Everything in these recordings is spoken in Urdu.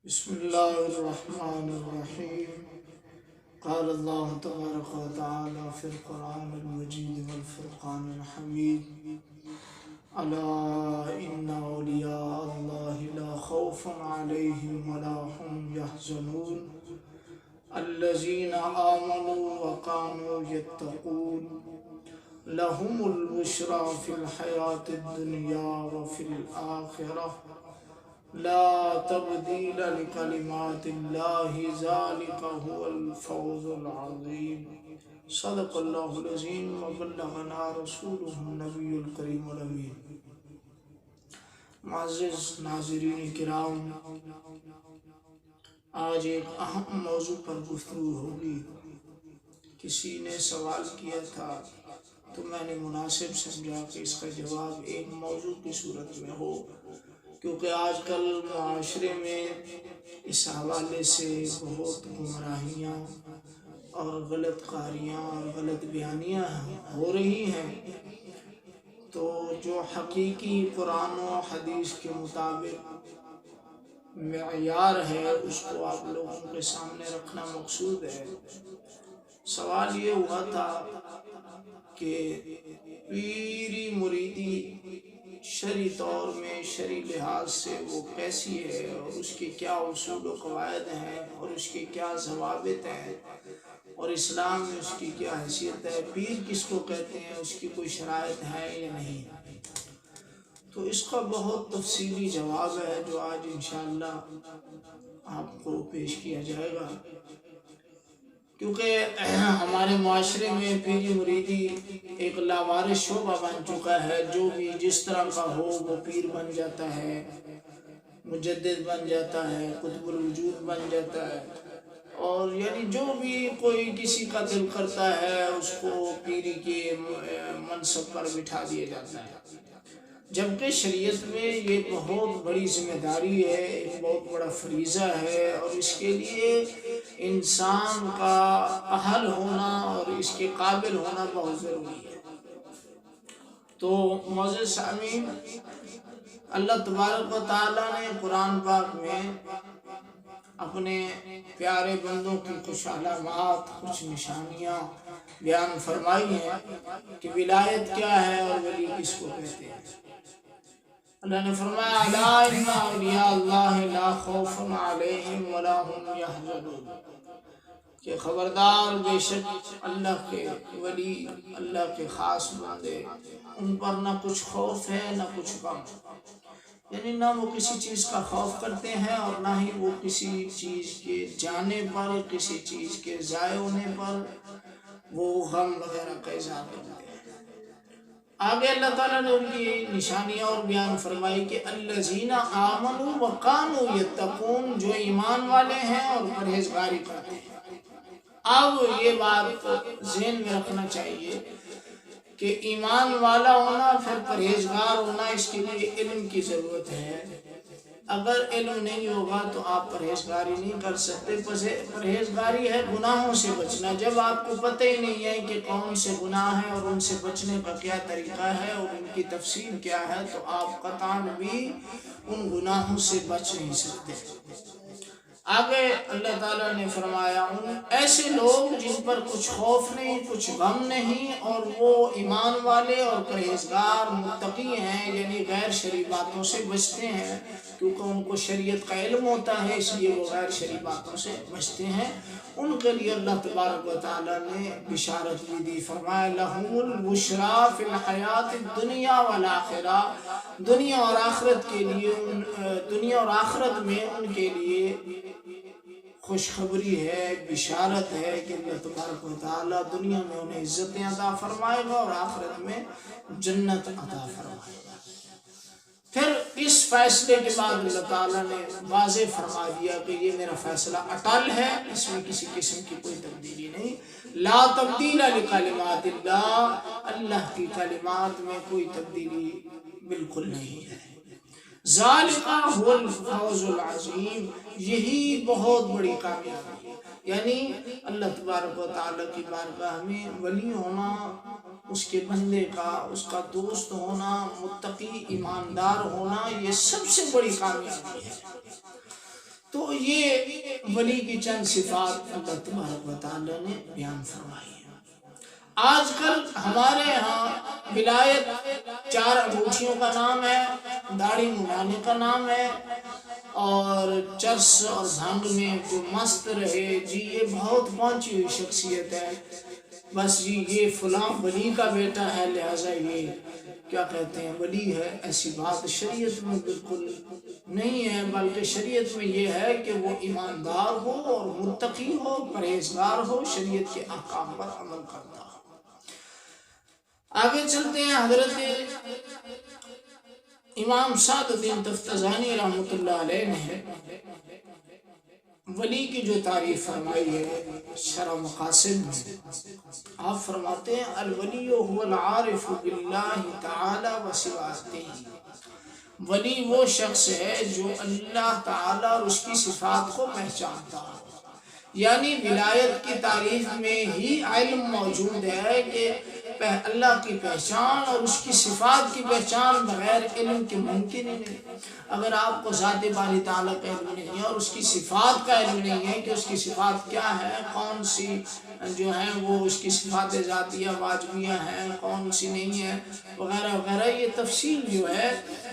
بسم الله الرحمن الرحيم. قال الله تبارك وتعالى في القرآن المجيد والفرقان الحميد: ألا إن أولياء الله لا خوف عليهم ولا هم يحزنون الذين آمنوا وكانوا يتقون لهم البشرى في الحياة الدنيا وفي الآخرة لا تبديل لكلمات الله ذلك هو الفوز العظيم. صدق اللہ العظیم وبلغنا رسولہ النبی الکریم الامین. معزز ناظرین کرام، آج ایک اہم موضوع پر گفتگو ہوگی. کسی نے سوال کیا تھا تو میں نے مناسب سمجھا کہ اس کا جواب ایک موضوع کی صورت میں ہو، کیونکہ آج کل معاشرے میں اس حوالے سے بہت گمراہیاں اور غلط قاریاں اور غلط بیانیاں ہو رہی ہیں. تو جو حقیقی قرآن و حدیث کے مطابق معیار ہے اس کو آپ لوگوں کے سامنے رکھنا مقصود ہے. سوال یہ ہوا تھا کہ پیری مریدی شرعی طور میں شرعی لحاظ سے وہ کیسی ہے اور اس کے کیا اصول و قواعد ہیں اور اس کے کیا ضوابط ہیں اور اسلام میں اس کی کیا حیثیت ہے، پیر کس کو کہتے ہیں، اس کی کوئی شرائط ہے یا نہیں. تو اس کا بہت تفصیلی جواب ہے جو آج انشاءاللہ آپ کو پیش کیا جائے گا. کیونکہ ہمارے معاشرے میں پیری مریدی ایک لاوارث شعبہ بن چکا ہے. جو بھی جس طرح کا ہو وہ پیر بن جاتا ہے، مجدد بن جاتا ہے، قطب الوجود بن جاتا ہے، اور یعنی جو بھی کوئی کسی کا دل کرتا ہے اس کو پیری کے منصب پر بٹھا دیا جاتا ہے. جبکہ شریعت میں یہ بہت بڑی ذمہ داری ہے، ایک بہت بڑا فریضہ ہے، اور اس کے لیے انسان کا اہل ہونا اور اس کے قابل ہونا بہت ضروری ہے. تو معزز سامعین، اللہ تبارک و تعالیٰ نے قرآن پاک میں اپنے پیارے بندوں کی کچھ علامات، کچھ نشانیاں بیان فرمائی ہیں کہ ولایت کیا ہے اور ولی کس کو کہتے ہیں. اللہ نے فرمایا: الا ان اولیاء اللہ لا خوف علیہم ولا هم یحزنون، کہ خبردار بے شک اللہ کے ولی، اللہ کے خاص بندے، ان پر نہ کچھ خوف ہے نہ کچھ غم. یعنی نہ وہ کسی چیز کا خوف کرتے ہیں اور نہ ہی وہ کسی چیز کے جانے پر، کسی چیز کے ضائع ہونے پر وہ غم وغیرہ کا اظہار کرتے ہیں. آگے اللہ تعالیٰ نے ان کی نشانیاں اور بیان فرمائی کہ الذین آمنوا وکانوا یتقون، جو ایمان والے ہیں اور پرہیزگاری کرتے ہیں. اب یہ بات ذہن میں رکھنا چاہیے کہ ایمان والا ہونا پھر پرہیزگار ہونا، اس کے لیے علم کی ضرورت ہے. اگر علم نہیں ہوگا تو آپ پرہیزگاری نہیں کر سکتے. پرہیزگاری ہے گناہوں سے بچنا. جب آپ کو پتہ ہی نہیں ہے کہ کون سے گناہ ہیں اور ان سے بچنے کا کیا طریقہ ہے اور ان کی تفصیل کیا ہے، تو آپ قطعاً بھی ان گناہوں سے بچ نہیں سکتے. آگے اللہ تعالیٰ نے فرمایا ان ایسے لوگ جن پر کچھ خوف نہیں، کچھ غم نہیں، اور وہ ایمان والے اور پرہیزگار متقی ہیں، یعنی غیر شرعی باتوں سے بچتے ہیں، کیونکہ ان کو شریعت کا علم ہوتا ہے، اس لیے وہ غیر شرعی باتوں سے بچتے ہیں. ان کے لیے اللہ تبارک و تعالیٰ نے بشارت بھی دی. فرمایا لہم البشریٰ فی الحیات الدنیا والآخرہ، دنیا اور آخرت کے لیے، دنیا اور آخرت میں ان کے لیے خوشخبری ہے، بشارت ہے کہ اللہ تبارک و تعالیٰ دنیا میں انہیں عزتیں عطا فرمائے گا اور آخرت میں جنت عطا فرمائے گا. پھر اس فیصلے کے بعد اللہ تعالیٰ نے واضح فرما دیا کہ یہ میرا فیصلہ اٹل ہے، اس میں کسی قسم کی کوئی تبدیلی نہیں. لا تبدیل لکلمات اللہ، اللہ کی کلمات میں کوئی تبدیلی بالکل نہیں ہے. ذالک هو الفوز العظیم، یہی بہت بڑی کامیابی ہے. یعنی اللہ تبارک و تعالیٰ کی بارگاہ میں ولی ہونا، اس کے بندے کا، اس کا دوست ہونا، متقی ایماندار ہونا، یہ سب سے بڑی کامیابی ہے. تو تو یہ ولی کی چند صفات اللہ تبارک و تعالی نے بیان فرمائی ہیں۔ آج کل ہمارے ہاں ولایت 4 انگوٹھیوں کا نام ہے، داڑھی منڈانے کا نام ہے، اور چرس اور بھنگ میں جو مست رہے جی یہ بہت پہنچی ہوئی شخصیت ہے، بس جی یہ فلاں ولی کا بیٹا ہے لہٰذا یہ کیا کہتے ہیں ولی ہے۔ ایسی بات شریعت میں بالکل نہیں ہے، بلکہ شریعت میں یہ ہے کہ وہ ایماندار ہو اور متقی ہو، پرہیزگار ہو، شریعت کے احکام پر عمل کرتا ہو۔ آگے چلتے ہیں۔ حضرت امام سعد الدین تفتزانی رحمۃ اللہ علیہ نے ولی کی جو تعریف فرمائی ہے شرح مقاصد میں، آپ فرماتے ہیں الولی هو العارف باللہ تعالی و صفاتہ، ولی وہ شخص ہے جو اللہ تعالی اور اس کی صفات کو پہچانتا ہے۔ یعنی ولایت کی تعریف میں ہی علم موجود ہے کہ اللہ کی پہچان اور اس کی صفات کی پہچان بغیر علم کے ممکن ہی نہیں۔ اگر آپ کو ذات باری تعالیٰ کا علم نہیں ہے اور اس کی صفات کا علم نہیں ہے کہ اس کی صفات کیا ہے، کون سی جو ہیں وہ اس کی صفات ذاتیہ واجبیہ ہیں، کون سی نہیں ہے وغیرہ وغیرہ، یہ تفصیل جو ہے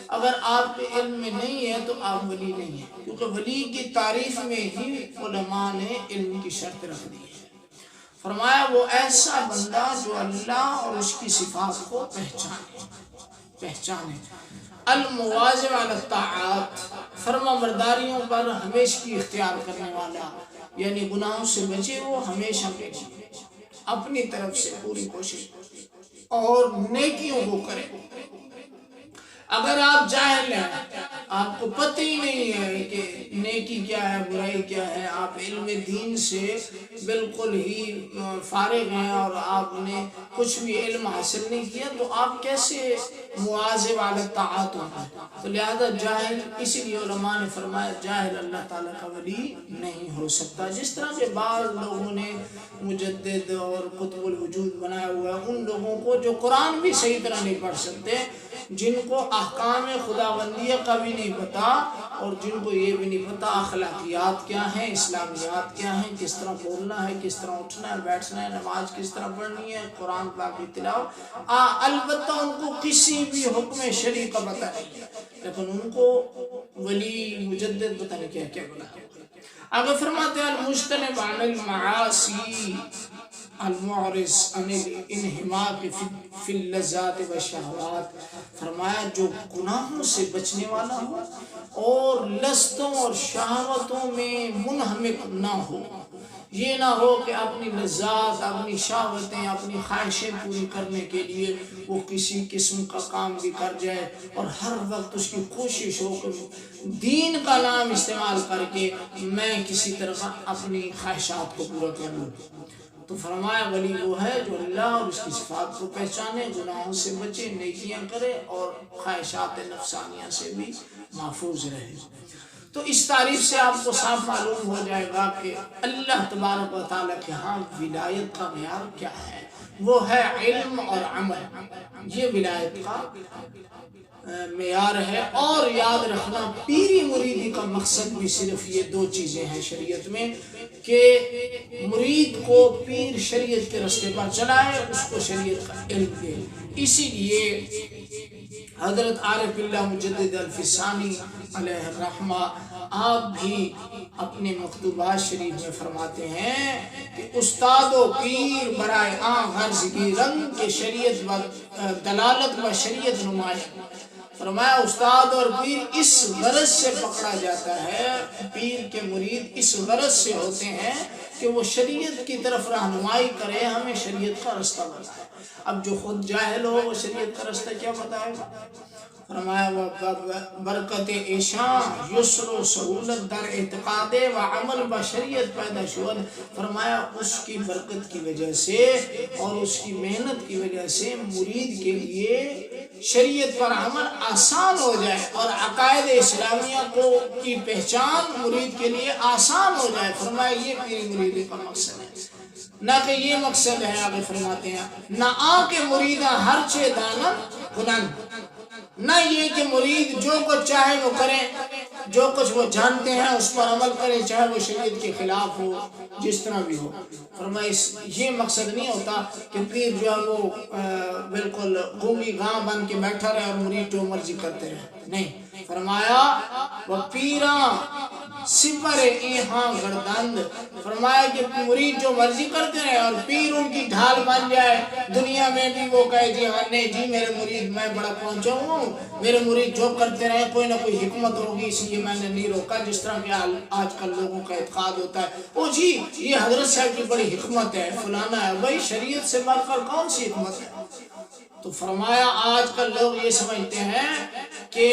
اگر آپ کے علم میں نہیں ہے تو آپ ولی نہیں ہیں، کیونکہ ولی کی تعریف میں ہی علماء نے علم کی شرط رکھ دی ہے۔ فرمایا وہ ایسا بندہ جو اللہ اور اس کی صفات کو پہچانے، المواظب علی الطاعات، فرما برداریوں پر ہمیشگی اختیار کرنے والا، یعنی گناہوں سے بچے وہ ہمیشہ اپنی طرف سے پوری کوشش اور نیکیوں کو کرے۔ اگر آپ جاہل ہیں، آپ کو پتہ ہی نہیں ہے کہ نیکی کیا ہے برائی کیا ہے، آپ علم دین سے بالکل ہی فارغ ہیں اور آپ نے کچھ بھی علم حاصل نہیں کیا، تو آپ کیسے مواظب علی الطاعات ہوں؟ تو لہذا جاہل، اسی لیے علماء نے فرمایا جاہل اللہ تعالیٰ کا ولی نہیں ہو سکتا۔ جس طرح کے بعض لوگوں نے مجدد اور قطب الوجود بنایا ہوا ہے، ان لوگوں کو جو قرآن بھی صحیح طرح نہیں پڑھ سکتے، جن کو احکام خداوندیہ کا بھی نہیں پتا اور جن کو یہ بھی نہیں پتا اخلاقیات کیا ہیں، اسلامیات کیا ہیں، کس طرح بولنا ہے، کس طرح اٹھنا ہے، بیٹھنا ہے، نماز کس طرح پڑھنی ہے، قرآن پاک کی تلاوت، البتہ ان کو کسی بھی حکم شرعی کا پتہ نہیں ہے، لیکن ان کو ولی مجدد پتہ نہیں کیا کیا بنا۔ آگے فرماتے ہیں المجتنب عن المعاصی المعرض عن الانہماک فی اللذات والشہوات، فرمایا جو گناہوں سے بچنے والا ہو اور لذتوں اور شہوتوں میں منہمک نہ ہو، یہ نہ ہو کہ اپنی لذات، اپنی شہوتیں، اپنی خواہشیں پوری کرنے کے لیے وہ کسی قسم کا کام بھی کر جائے اور ہر وقت اس کی کوشش ہو کہ دین کا نام استعمال کر کے میں کسی طرح اپنی خواہشات کو پورا کر لوں۔ تو فرمایا ولی وہ ہے جو اللہ اور اس کی صفات کو پہچانے، گناہوں سے بچے، نیکیاں کرے اور خواہشات نفسانیہ سے بھی محفوظ رہے۔ تو اس تعریف سے آپ کو صاف معلوم ہو جائے گا کہ اللہ تبارک و تعالیٰ کے ہاں ولایت کا معیار کیا ہے، وہ ہے علم اور عمل، یہ ولایت کا معیار ہے۔ اور یاد رکھنا پیری مریدی کا مقصد بھی صرف یہ 2 چیزیں ہیں شریعت میں، کہ مرید کو پیر شریعت کے راستے پر چلائے، اس کو شریعت کا علم دے۔ اسی لیے حضرت عارف اللہ مجدد الفسانی علیہ الرحمہ آپ بھی اپنے مکتوبات شریف میں فرماتے ہیں کہ استاد و پیر برائے آن غرض کی رنگ کے شریعت دلالت و شریعت نمائش، فرمایا استاد اور پیر اس غرض سے پکڑا جاتا ہے، پیر کے مرید اس غرض سے ہوتے ہیں کہ وہ شریعت کی طرف رہنمائی کرے، ہمیں شریعت کا راستہ بتائے۔ اب جو خود جاہل ہو وہ شریعت کا راستہ کیا بتائے گا؟ فرمایا برکت ایشان یسر و سہولت در اعتقاد و عمل بشریعت پیدا شد، فرمایا اس کی برکت کی وجہ سے اور اس کی محنت کی وجہ سے مرید کے لیے شریعت پر عمل آسان ہو جائے اور عقائد اسلامیہ کی پہچان مرید کے لیے آسان ہو جائے۔ فرمایا یہ پیری مریدی کا مقصد ہے، نہ کہ یہ مقصد ہے۔ آگے فرماتے ہیں نہ آ کے مریدہ ہر چے دانن کنن، نہ یہ کہ مرید جو کو چاہے وہ کریں، جو کچھ وہ جانتے ہیں اس پر عمل کریں، چاہے وہ شریعت کے خلاف ہو، جس طرح بھی ہو۔ فرمایا یہ مقصد نہیں ہوتا کہ پیر جو ہے وہ بالکل گونگی گاں بن کے بیٹھا رہے اور مرید جو مرضی کرتے رہے، نہیں۔ فرمایا وہ پیراں سپر ایہاں گردند، فرمایا کہ مرید جو مرضی کرتے رہے اور پیر ان کی ڈھال بن جائے، دنیا میں بھی وہ کہے جی ہاں نہیں جی میرے مرید میں بڑا پہنچا ہوں، میرے مرید جو کرتے رہے کوئی نہ کوئی حکمت ہوگی اس لیے میں نے نہیں روکا، جس طرح کہ آج کل لوگوں کا اعتقاد ہوتا ہے او جی یہ حضرت صاحب کی بڑی حکمت ہے فلانا ہے، بھائی شریعت سے بڑھ کر کون سی حکمت ہے؟ تو فرمایا آج کل لوگ یہ سمجھتے ہیں کہ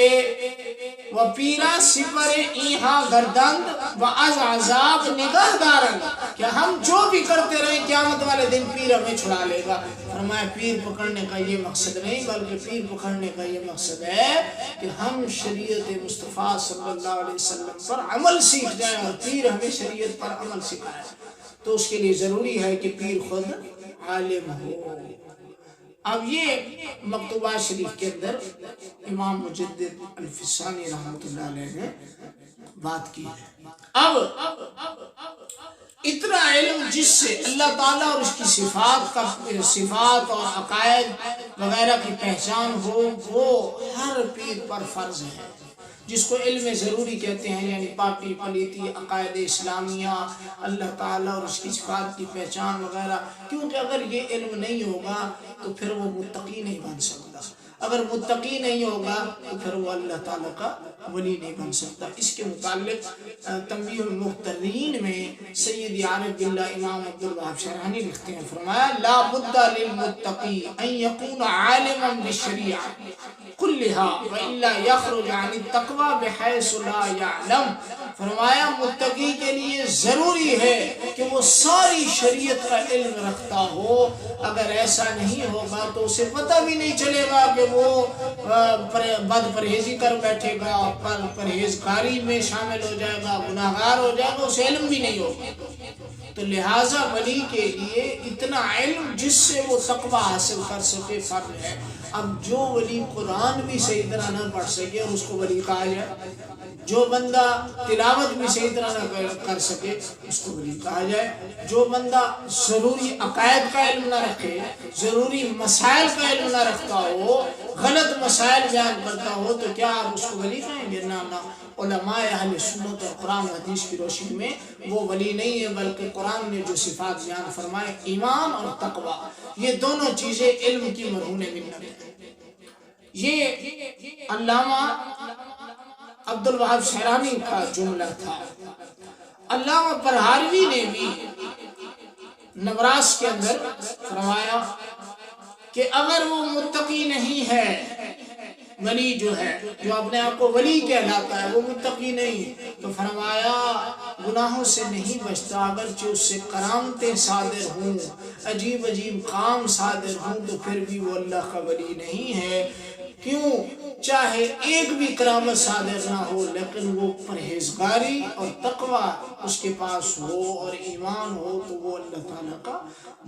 وہ پیرا سپر ایہاں گردند و از عذاب نگاہ دارن، کہ ہم جو بھی کرتے رہے قیامت والے دن پیر ہمیں چھڑا لے گا۔ فرمایا پیر پکڑنے کا یہ مقصد نہیں، بلکہ پیر پکڑنے کا یہ مقصد ہے کہ ہم شریعت مصطفیٰ صلی اللہ علیہ وسلم پر عمل سیکھ جائیں، اور پیر ہمیں شریعت پر عمل سکھائے۔ تو اس کے لیے ضروری ہے کہ پیر خود عالم ہو۔ اب یہ مکتوبات شریف کے اندر امام مجدد الفسانی رحمۃ اللہ علیہ نے بات کی ہے۔ اب اتنا علم جس سے اللہ تعالیٰ اور اس کی صفات اور عقائد وغیرہ کی پہچان ہو، وہ ہر پیر پر فرض ہے، جس کو علم ضروری کہتے ہیں، یعنی پاکی پلیتی عقائد اسلامیہ، اللہ تعالیٰ اور اس کی صفات کی پہچان وغیرہ، کیونکہ اگر یہ علم نہیں ہوگا تو پھر وہ متقی نہیں بن سکتا، اگر متقی نہیں ہوگا تو پھر وہ اللہ تعالیٰ کا ولی نہیں بن سکتا۔ اس کے متعلق تنبیہ المغترین میں سید عارف باللہ امام عبدالوہاب شرحانی لکھتے ہیں، فرمایا لا بد للمتقی ان یکون عالما بالشریعہ كلها وإلا يخرج عن التقوى بحيث لا يعلم۔ فرمایا متقی کے لیے ضروری ہے کہ وہ ساری شریعت کا علم رکھتا ہو، اگر ایسا نہیں ہوگا تو اسے پتہ بھی نہیں چلے گا کہ وہ بد پرہیزی کر بیٹھے گا، پرہیزکاری میں شامل ہو جائے گا، گناہگار ہو جائے گا، اسے علم بھی نہیں ہوگا۔ تو لہٰذا ولی کے لیے اتنا علم جس سے وہ تقویٰ حاصل کر سکے فرض ہے۔ اب جو ولی قرآن بھی صحیح طرح نہ پڑھ سکے اور اس کو ولی کہا جائے، جو بندہ تلاوت بھی صحیح طرح نہ کر سکے اس کو ولی کہا جائے، جو بندہ ضروری عقائد کا علم نہ رکھے، ضروری مسائل کا علم نہ رکھتا ہو، غلط مسائل بیان کرتا ہو، تو کیا آپ اس کو ولی کہیں گے؟ نہ۔ علماء اہل سنت اور قرآن و حدیث کی روشنی میں وہ ولی نہیں ہے، بلکہ قرآن نے جو صفات بیان فرمائے ایمان اور تقویٰ، یہ دونوں چیزیں علم کی مرہون منت ہیں۔ یہ علامہ عبدالوہاب شرحانی کا جملہ تھا۔ علامہ پرہاروی نے بھی نبراس کے اندر فرمایا کہ اگر وہ متقی نہیں ہے، ولی جو ہے جو اپنے آپ کو ولی کہلاتا ہے وہ متقی نہیں، تو فرمایا گناہوں سے نہیں بچتا، اگرچہ اس سے کرامتیں صادر ہوں، عجیب عجیب کام صادر ہوں، تو پھر بھی وہ اللہ کا ولی نہیں ہے۔ کیوں؟ چاہے ایک بھی کرامت صادر نہ ہو، لیکن وہ پرہیزگاری اور تقویٰ اس کے پاس ہو اور ایمان ہو تو وہ اللہ تعالیٰ کا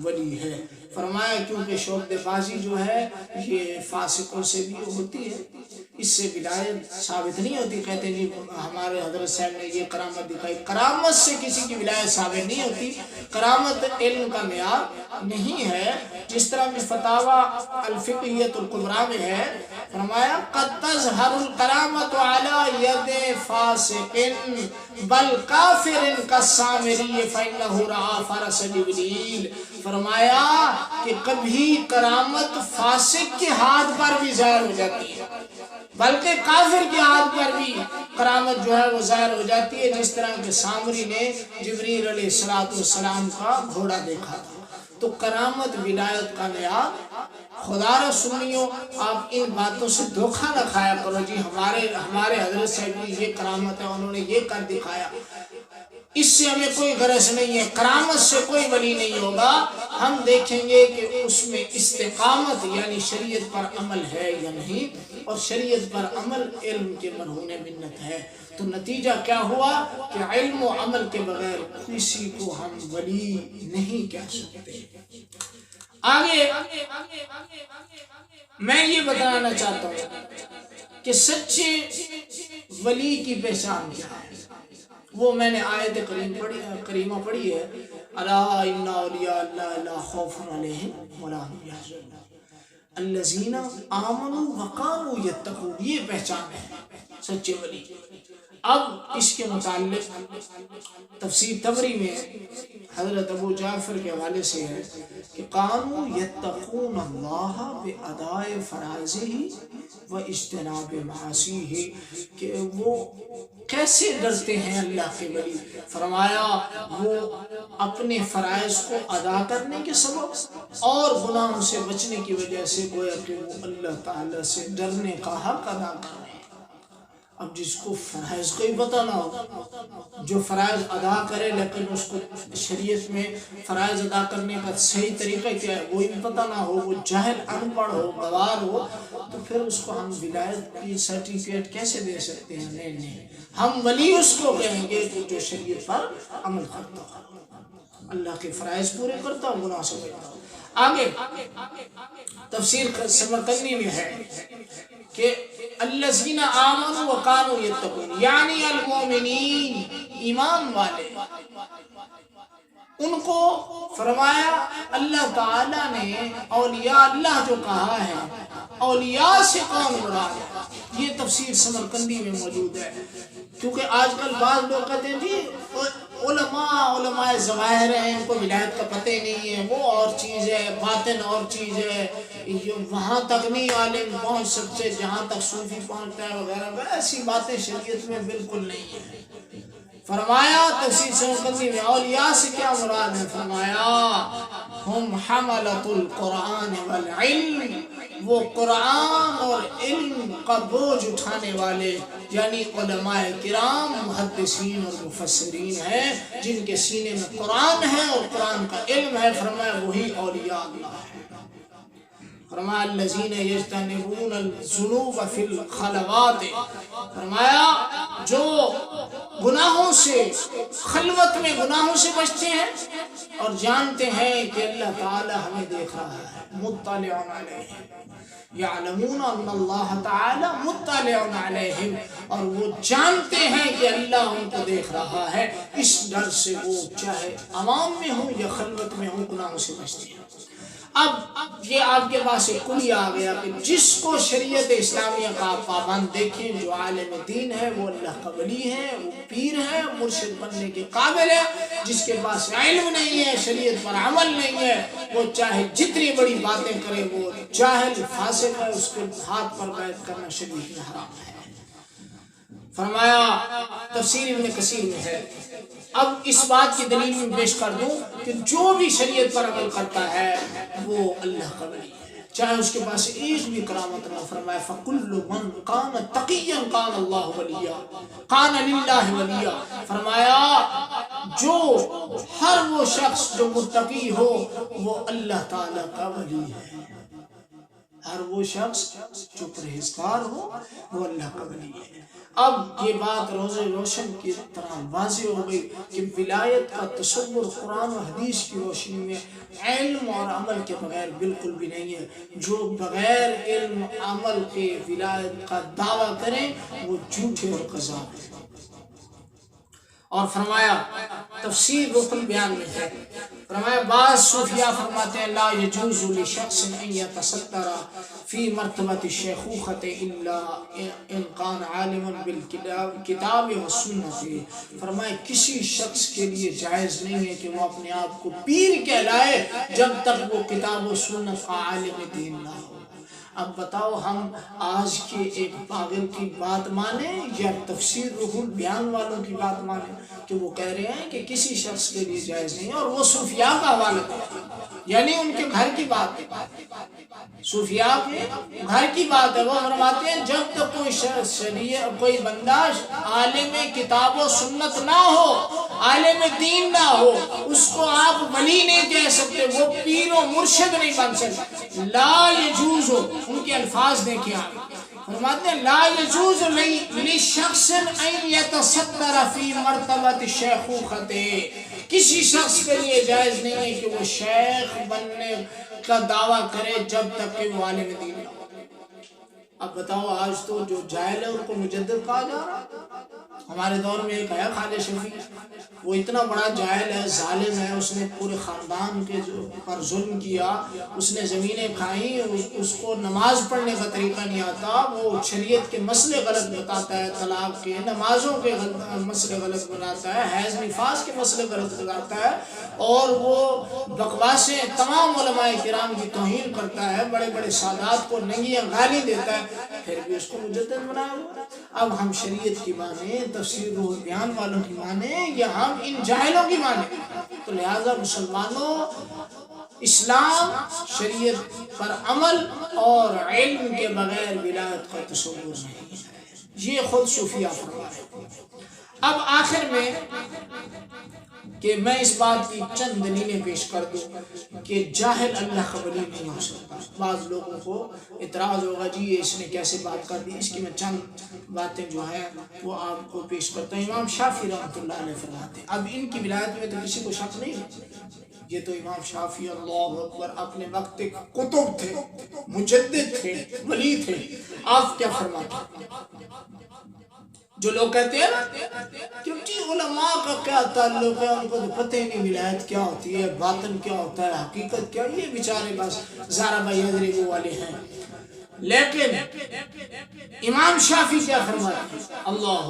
ولی ہے۔ فرمایا کیونکہ شعبہ بازی جو ہے یہ فاسقوں سے بھی ہوتی ہے، اس سے ولایت ثابت نہیں ہوتی۔ کہتے ہیں جی ہمارے حضرت صاحب نے یہ کرامت دکھائی، کرامت سے کسی کی ولایت ثابت نہیں ہوتی، کرامت علم کا معیار نہیں ہے۔ جس طرح کی فتاوی الفقہیۃ الکبریٰ میں ہے، فرمایا قد تظہر الکرامت علی ید فاسق بل کافر کالسامری فإنہ رأى فرس جبریل۔ فرمایا کہ کبھی کرامت فاسق کے ہاتھ پر بھی ظاہر ہو جاتی ہے، بلکہ کافر کے ہاتھ پر بھی کرامت جو ہے وہ ظاہر ہو جاتی ہے، جس طرح کہ سامری نے جبریل علیہ السلام کا گھوڑا دیکھا تھا۔ تو کرامت ولایت کا معیار خدا را سنیو، آپ ان باتوں سے دھوکہ نہ کھایا کرو جی ہمارے حضرت صاحب کی یہ کرامت ہے، انہوں نے یہ کر دکھایا، اس سے ہمیں کوئی غرض نہیں ہے، کرامت سے کوئی ولی نہیں ہوگا۔ ہم دیکھیں گے کہ اس میں استقامت یعنی شریعت پر عمل ہے یا نہیں، اور شریعت پر عمل علم کے مرہون منت ہے۔ تو نتیجہ کیا ہوا کہ علم و عمل کے بغیر کسی کو ہم ولی نہیں کہہ سکتے۔ آگے میں یہ بتانا چاہتا ہوں کہ سچے ولی کی پہچان کیا ہے، وہ میں نے آیت کریمہ پڑھی ہے، الا ان اولیاء اللہ لا خوف علیہم ولا هم يحزنون الذین آمنوا وکانوا یتقون، یہ پہچان ہے سچے ولی۔ اب اس کے متعلق تفسیر طبری میں حضرت ابو جعفر کے حوالے سے ہے کہ قانوا یتقون اللہ باداء فرائضہ و اجتناب معاصیہ، کہ وہ کیسے ڈرتے ہیں اللہ کے ولی، فرمایا وہ اپنے فرائض کو ادا کرنے کے سبب اور گناہوں سے بچنے کی وجہ سے گویا کہ وہ اللہ تعالیٰ سے ڈرنے کا حق ادا کر رہے ہیں۔ اب جس کو فرائض کو ہی پتہ نہ ہو، جو فرائض ادا کرے لیکن اس کو شریعت میں فرائض ادا کرنے کا صحیح طریقہ کیا ہے وہی پتہ نہ ہو، وہ جاہل ان پڑھ ہو، گوار ہو، تو پھر اس کو ہم ولایت کی سرٹیفکیٹ کیسے دے سکتے ہیں؟ نہیں، ہم ولی اس کو کہیں گے کہ جو شریعت پر عمل کرتا ہو، اللہ کے فرائض پورے کرتا ہو، گناہ سے بچتا ہو۔ آگے تفسیر سمرقندی میں ہے کہ الذین آمنوا وکانوا یتقون، یعنی المومنین، ایمان والے، ان کو فرمایا اللہ تعالیٰ نے اولیاء اللہ جو کہا ہے، اولیاء سے کون مراد ہے؟ یہ تفسیر سمرقندی میں موجود ہے، کیونکہ آج کل بعض لوگ کہتے ہیں جی علماء ظواہر ہیں، ان کو ولایت کا پتہ ہی نہیں ہے، وہ اور چیز ہے، باطن اور چیز ہے، وہاں تک نہیں عالم پہنچ سکتے جہاں تک صوفی پہنچتا ہے وغیرہ، ایسی باتیں شریعت میں بالکل نہیں ہیں۔ فرمایا تفسیر سمرقندی میں اولیاء سے کیا مراد ہے؟ فرمایا ہم حملۃ القرآن والعلم، وہ قرآن اور علم کا بوجھ اٹھانے والے، یعنی علماء کرام، محدثین اور مفسرین ہیں، جن کے سینے میں قرآن ہے اور قرآن کا علم ہے، فرمایا وہی اولیاء اللہ ہے۔ فرمایا الذین یجتنبون الذنوب فی الخلوات، فرمایا جو گناہوں سے، خلوت میں گناہوں سے بچتے ہیں اور جانتے ہیں کہ اللہ تعالی ہمیں دیکھ رہا ہے، مطلع علیہم، یعلمون ان اللہ تعالی مطلع علیہم، اور وہ جانتے ہیں کہ اللہ ان کو دیکھ رہا ہے، اس ڈر سے وہ چاہے عوام میں ہوں یا خلوت میں ہوں گناہوں سے بچتے ہیں۔ اب یہ آپ کے پاس ایک کلی آ گیا کہ جس کو شریعت اسلامیہ کا پابند دیکھیں، جو عالم دین ہے، وہ اللہ کا ولی ہے، وہ پیر ہے، مرشد بننے کے قابل ہے۔ جس کے پاس علم نہیں ہے، شریعت پر عمل نہیں ہے، وہ چاہے جتنی بڑی باتیں کرے، وہ جاہل فاسق ہے، اس کے ہاتھ پر بیعت کرنا شریعت میں حرام ہے۔ فرمایا تفسیر ابن کثیر میں ہے۔ اب اس بات کی دلیل میں پیش کر دوں کہ جو بھی شریعت پر عمل کرتا ہے وہ اللہ کا ولی ہے، چاہے اس کے پاس ایک بھی کرامت نہ۔ فرمایا فَكُلُّ مَنْ كَانَ تَقِيًّا كَانَ اللَّهُ وَلِيًّا كَانَ لِلَّهِ وَلِيًّا، فرمایا جو ہر وہ شخص جو متقی ہو وہ اللہ تعالیٰ کا ولی ہے، ہر وہ شخص جو پرہیزگار ہو وہ اللہ کا ولی ہے۔ اب یہ بات روز روشن کی طرح واضح ہو گئی کہ ولایت کا تصور قرآن و حدیث کی روشنی میں علم اور عمل کے بغیر بالکل بھی نہیں ہے۔ جو بغیر علم عمل کے ولایت کا دعویٰ کریں وہ جھوٹے اور کذاب ہیں۔ اور فرمایا تفسیر روح البیان میں ہے، فرمایا بعض صوفیاء فرماتے ہیں لا یجوز لشخص ان یتستر فی مرتبۃ الشیخوخۃ الا ان کان عالما بالکتاب والسنۃ، فرمایا کسی شخص کے لیے جائز نہیں ہے کہ وہ اپنے آپ کو پیر کہلائے جب تک وہ کتاب و سنت کا عالم دین نہ ہو۔ اب بتاؤ ہم آج کے ایک پاگل کی بات مانیں یا تفسیر روح البیان والوں کی بات مانیں کہ وہ کہہ رہے ہیں کہ کسی شخص کے لیے جائز نہیں ہے، اور وہ صوفیاء کا حوالہ کرتے ہیں، یعنی ان کے گھر کی بات ہے، صوفیاء کے گھر کی بات ہے۔ وہ فرماتے ہیں جب تک کوئی بندہ عالم کتاب و سنت نہ ہو، عالم دین نہ ہو، اس کو آپ ولی نہیں کہہ سکتے، وہ پیر و مرشد نہیں بن سکتے۔ لا یجوز، ان کے الفاظ دیکھیں آپ، فرماتے ہیں لا یجوز لشخص ان یتستر فی مرتبۃ الشیخوخۃ، کسی شخص کے لیے جائز نہیں ہے کہ وہ شیخ بننے کا دعویٰ کرے جب تک کہ وہ عالم دین نہ ہو۔ اب بتاؤ آج تو جو جاہل ہے ان کو مجدد کہا جا رہا ہے۔ ہمارے دور میں ایک ہے خواجہ شفیع، وہ اتنا بڑا جاہل ہے، ظالم ہے، اس نے پورے خاندان کے پر ظلم کیا، اس نے زمینیں کھائیں، اس کو نماز پڑھنے کا طریقہ نہیں آتا، وہ شریعت کے مسئلے غلط بتاتا ہے، طلاق کے، نمازوں کے مسئلے غلط بتاتا ہے، حیض نفاس کے مسئلے غلط بتاتا ہے، اور وہ بکواسیں تمام علماء کرام کی توہین کرتا ہے، بڑے بڑے سادات کو ننگیاں گالی دیتا ہے، پھر بھی اس کو مجدد بنایا ہوا ہے۔ اب ہم شریعت کی مانیں، تفسیر روح بیان والوں کی مانیں، یا ہم ان جاہلوں کی مانیں؟ تو لہٰذا مسلمانوں، اسلام شریعت پر عمل اور علم کے بغیر ولایت کا تصور نہیں ہے، یہ خود صوفیہ فرماتے ہیں۔ اب آخر میں کہ میں اس بات کی چند دلیلیں پیش کر دوں کہ جاہل اللہ کا ولی نہیں ہو سکتا۔ بعض لوگوں کو اعتراض ہوگا جی یہ اس نے کیسے بات کر دی، اس کی میں چند باتیں جو ہیں وہ آپ کو پیش کرتا ہوں۔ امام شافعی رحمۃ اللہ علیہ فرماتے ہیں، اب ان کی ولایت میں تو کسی کو شک نہیں ہے، یہ تو امام شافعی اللہ اکبر اپنے وقت کے کتب تھے، مجدد تھے، ولی تھے۔ آپ کیا فرماتے ہیں؟ جو لوگ کہتے ہیں کہ جی علماء کا کیا تعلق ہے، ان کو تو پتہ ہی نہیں ولایت کیا ہوتی ہے، باطن کیا ہوتا ہے، حقیقت کیا، یہ بیچارے بس زارا بھائی حضری والے ہیں۔ لیکن امام شافعی کیا فرماتے ہیں؟ اللہ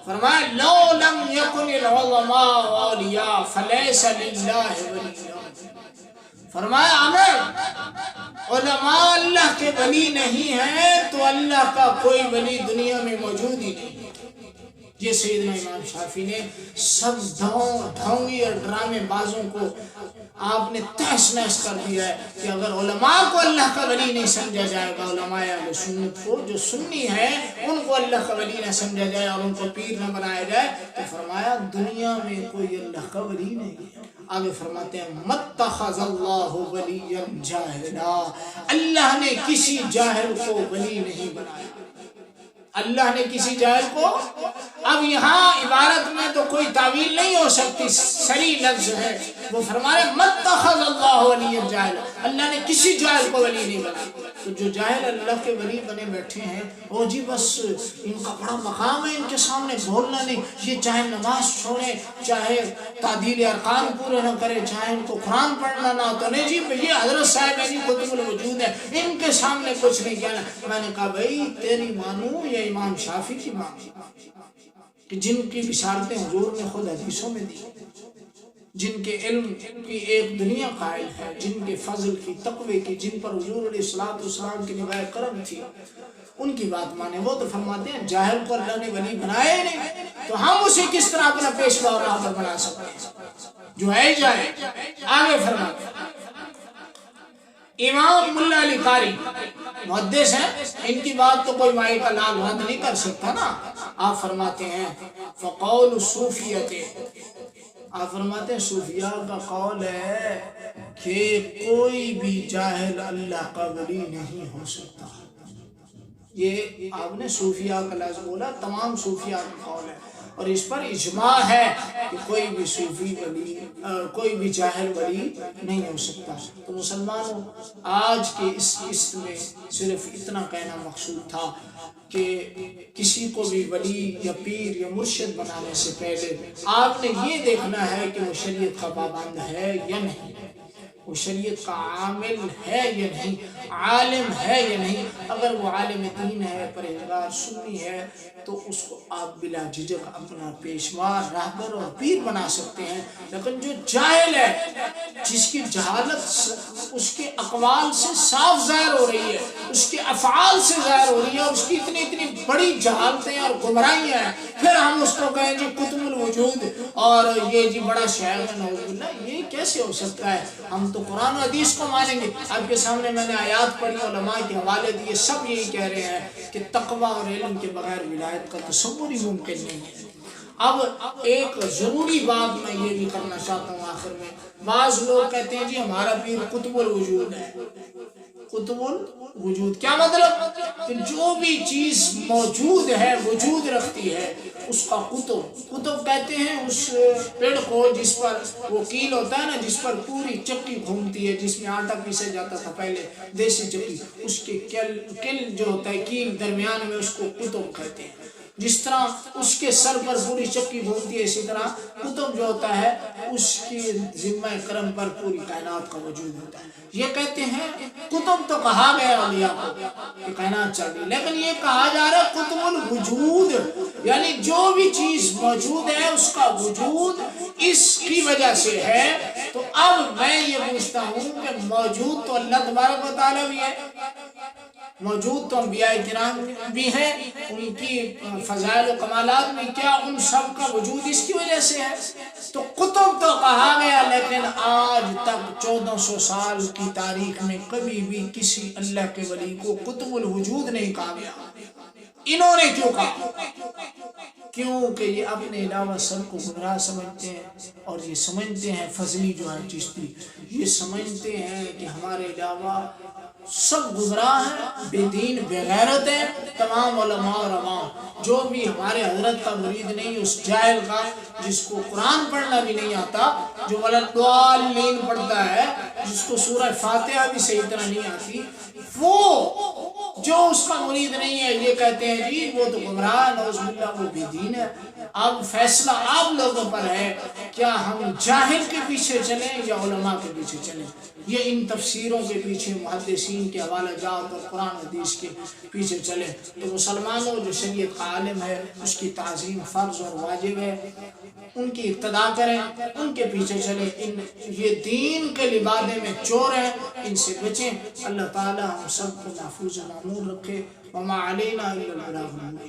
فرمایا لو لم یکن العلماء اولیاء فلیس للہ ولی، فرمایا اگر علماء اللہ کے ولی نہیں ہیں تو اللہ کا کوئی ولی دنیا میں موجود ہی نہیں۔ یہ سیدنا امام شافعی نے سب ڈھونگی اور ڈرامے بازوں کو آپ نے تہس نہس کر دیا ہے کہ اگر علماء کو اللہ کا ولی نہیں سمجھا جائے گا، علماء اہل سنت کو جو سنی ہے ان کو اللہ کا ولی نہ سمجھا جائے اور ان کو پیر نہ بنایا جائے، تو فرمایا دنیا میں کوئی اللہ کا ولی نہیں ہے۔ آگے فرماتے ہیں متخذ اللہ ولیا جاہلا، اللہ نے کسی جاہل کو ولی نہیں بنایا، اللہ نے کسی جاہل کو۔ اب یہاں عبارت میں تو کوئی تعویل نہیں ہو سکتی، صریح لفظ ہے، وہ فرمائے متخذ اللہ ولیا جاہلا، اللہ نے کسی جاہل کو ولی نہیں بنایا۔ تو جو جاہل اللہ کے ولی بنے بیٹھے ہیں، وہ جی بس ان کا بڑا مقام ہے، ان کے سامنے بولنا نہیں، یہ چاہے نماز چھوڑے، چاہے تعدیل ارکان پورے نہ کرے، چاہے ان کو قرآن پڑھنا نہ تو نہیں جی یہ حضرت صاحب ہے جی قطب الوجود ہے، ان کے سامنے کچھ نہیں کہنا۔ میں نے کہا بھائی تیری مانوں یا امام شافعی کی مانوں، کہ جن کی بشارتیں حضور نے خود حدیثوں میں دی، جن کے علم کی ایک دنیا قائل ہے، جن کے فضل کی، تقوی کی، جن پر حضور علیہ السلام کی نگاہ کرم تھی، ان کی بات مانے۔ وہ تو فرماتے ہیں جاہل کو اللہ نے ولی بنایا ہی نہیں، تو ہم اسے کس طرح اپنا پیشوا اور راہبر بنا سکتے ہیں جو ہے جاہل۔ آگے فرماتے ہیں امام ملا علی قاری محدث ہیں، ان کی بات تو کوئی مائی کا لال رد نہیں کر سکتا نا۔ آپ فرماتے ہیں فقول صوفیت، آپ فرماتے ہیں صوفیاء کا قول ہے کہ کوئی بھی جاہل اللہ کا ولی نہیں ہو سکتا۔ یہ آپ نے صوفیاء کا لفظ بولا، تمام صوفیاء کا قول ہے، اور اس پر اجماع ہے کہ کوئی بھی صوفی ولی، کوئی بھی جاہل ولی نہیں ہو سکتا۔ تو مسلمانوں آج کے اس میں صرف اتنا کہنا مقصود تھا کہ کسی کو بھی ولی یا پیر یا مرشد بنانے سے پہلے آپ نے یہ دیکھنا ہے کہ وہ شریعت کا پابند ہے یا نہیں، وہ شریعت کا عامل ہے یا نہیں، عالم ہے یا نہیں۔ اگر وہ عالم دین ہے، پرہیزگار سنی ہے، تو اس کو آپ بلا جھجک اپنا پیشوا، راہبر اور پیر بنا سکتے ہیں۔ لیکن جو جاہل ہے، جس کی جہالت اس کے اقوال سے صاف ظاہر ہو رہی ہے، اس کے افعال سے ظاہر ہو رہی ہے، اور اس کی اتنی بڑی جہالتیں اور گمراہیاں ہیں، پھر ہم اس کو کہیں جی قطب الوجود اور یہ جی بڑا شیخ ہے، نعوذ باللہ، یہ کیسے ہو سکتا ہے؟ ہم تو قرآن و حدیث کو مانیں گے۔ آپ کے سامنے میں نے آیات پڑھی، علماء کے حوالے دیے، سب یہی کہہ رہے ہیں کہ تقوی اور علم کے بغیر ولایت کا تصور ہی ممکن نہیں ہے۔ اب ایک ضروری بات میں یہ بھی کرنا چاہتا ہوں آخر میں، بعض لوگ کہتے ہیں جی ہمارا پیر قطب الوجود ہے، قطب الوجود کیا مطلب؟ کہ جو بھی چیز موجود ہے وجود رکھتی ہے اس کا قطب کہتے ہیں اس پیڑ کو جس پر وہ کیل ہوتا ہے نا، جس پر پوری چکی گھومتی ہے، جس میں آٹا پیسا جاتا تھا پہلے دیسی چکی، اس کے کل جو ہوتا ہے کیل درمیان میں، اس کو قطب کہتے ہیں۔ جس طرح اس کے سر پر پوری چکی گھومتی ہے، اسی طرح قطب جو ہوتا ہے اس کی ذمہ کرم پر پوری کائنات کا وجود ہوتا ہے۔ یہ کہتے ہیں قطب تو کہا گیا اولیاء کو کہ کائنات چاہیے، لیکن یہ کہا جا رہا ہے قطب الوجود، یعنی جو بھی چیز موجود ہے اس کا وجود اس کی وجہ سے ہے۔ تو اب میں یہ پوچھتا ہوں کہ موجود تو اللہ تبارک و تعالیٰ بھی ہے، موجود تو انبیاء کرام بھی ہیں، ان کی فضائل و کمالات بھی، کیا ان سب کا وجود اس کی وجہ سے ہے؟ تو قطب تو کہا گیا، لیکن آج تک 1400 سال کی تاریخ میں کبھی بھی کسی اللہ کے ولی کو قطب الوجود نہیں کہا گیا۔ انہوں نے کیوں کہا؟ کیونکہ یہ اپنے علاوہ سب کو گمراہ سمجھتے ہیں، اور یہ سمجھتے ہیں فضلی جو ہے چشتی، یہ سمجھتے ہیں کہ ہمارے علاوہ سب گمراہ ہیں، بے دین بے غیرت ہیں، تمام علماء اور عوام۔ جو بھی ہمارے حضرت کا مرید نہیں، اس جاہل کا جس کو قرآن پڑھنا بھی نہیں آتا، جو وَلَضَّالِّينَ پڑھتا ہے، جس کو سورہ فاتحہ بھی صحیح طرح نہیں آتی، وہ جو اس کا مرید نہیں ہے یہ کہتے ہیں جی وہ تو گمراہ ہے، نعوذ باللہ وہ بے دین ہے۔ اب فیصلہ آپ لوگوں پر ہے، کیا ہم جاہل کے پیچھے چلیں یا علماء کے پیچھے چلیں؟ یہ ان تفسیروں کے پیچھے، محدثین کے حوالہ جات اور قرآن حدیث کے پیچھے چلیں۔ تو مسلمانوں جو شریعت کا عالم ہے اس کی تعظیم فرض اور واجب ہے، ان کی اقتداء کریں، ان کے پیچھے چلیں۔ یہ دین کے لبادے میں چور ہیں، ان سے بچیں۔ اللہ تعالی ہم سب کو محفوظ و معمور رکھے۔ وما علینا الا البلاغ۔